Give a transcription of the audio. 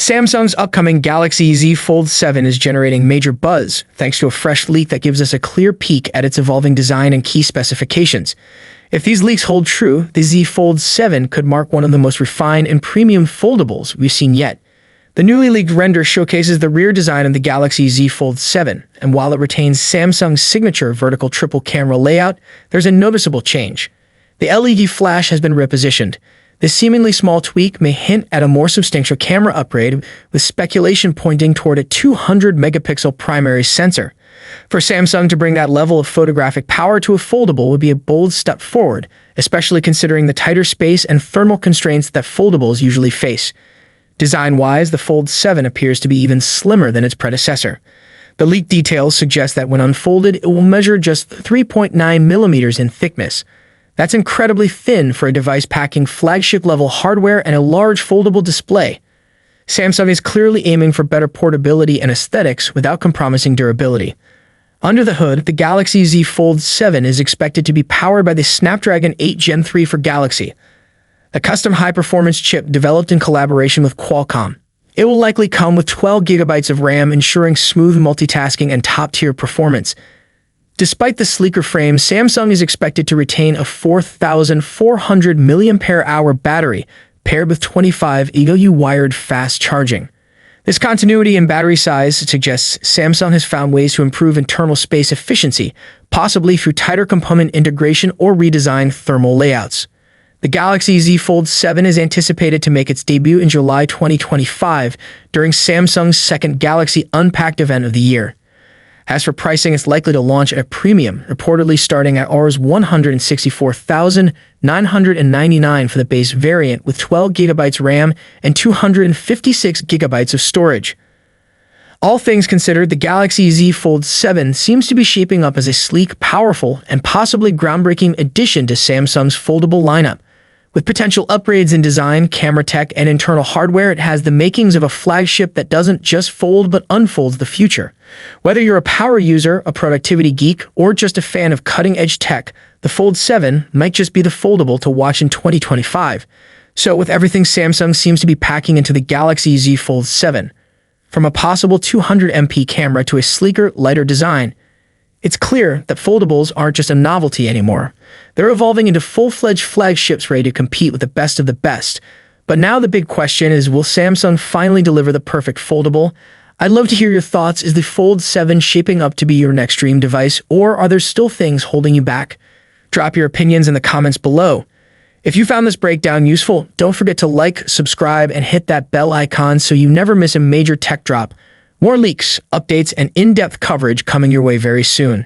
Samsung's upcoming Galaxy Z Fold 7 is generating major buzz, thanks to a fresh leak that gives us a clear peek at its evolving design and key specifications. If these leaks hold true, the Z Fold 7 could mark one of the most refined and premium foldables we've seen yet. The newly leaked render showcases the rear design of the Galaxy Z Fold 7, and while it retains Samsung's signature vertical triple camera layout, there's a noticeable change. The LED flash has been repositioned. This seemingly small tweak may hint at a more substantial camera upgrade, with speculation pointing toward a 200-megapixel primary sensor. For Samsung to bring that level of photographic power to a foldable would be a bold step forward, especially considering the tighter space and thermal constraints that foldables usually face. Design-wise, the Fold 7 appears to be even slimmer than its predecessor. The leaked details suggest that when unfolded, it will measure just 3.9 millimeters in thickness. That's incredibly thin for a device packing flagship-level hardware and a large foldable display. Samsung is clearly aiming for better portability and aesthetics without compromising durability. Under the hood, the Galaxy Z Fold 7 is expected to be powered by the Snapdragon 8 Gen 3 for Galaxy, a custom high-performance chip developed in collaboration with Qualcomm. It will likely come with 12 gigabytes of RAM, ensuring smooth multitasking and top-tier performance. Despite the sleeker frame, Samsung is expected to retain a 4,400 mAh battery paired with 25 EAU wired fast charging. This continuity in battery size suggests Samsung has found ways to improve internal space efficiency, possibly through tighter component integration or redesigned thermal layouts. The Galaxy Z Fold 7 is anticipated to make its debut in July 2025 during Samsung's second Galaxy Unpacked event of the year. As for pricing, it's likely to launch at a premium, reportedly starting at Rs. 164,999 for the base variant with 12 GB RAM and 256 GB of storage. All things considered, the Galaxy Z Fold 7 seems to be shaping up as a sleek, powerful, and possibly groundbreaking addition to Samsung's foldable lineup. With potential upgrades in design, camera tech, and internal hardware, it has the makings of a flagship that doesn't just fold but unfolds the future. Whether you're a power user, a productivity geek, or just a fan of cutting-edge tech, the Fold 7 might just be the foldable to watch in 2025. So with everything Samsung seems to be packing into the Galaxy Z Fold 7, from a possible 200MP camera to a sleeker, lighter design, it's clear that foldables aren't just a novelty anymore. They're evolving into full-fledged flagships ready to compete with the best of the best. But now the big question is, will Samsung finally deliver the perfect foldable? I'd love to hear your thoughts. Is the Fold 7 shaping up to be your next dream device, or are there still things holding you back? Drop your opinions in the comments below. If you found this breakdown useful, don't forget to like, subscribe, and hit that bell icon so you never miss a major tech drop. More leaks, updates, and in-depth coverage coming your way very soon.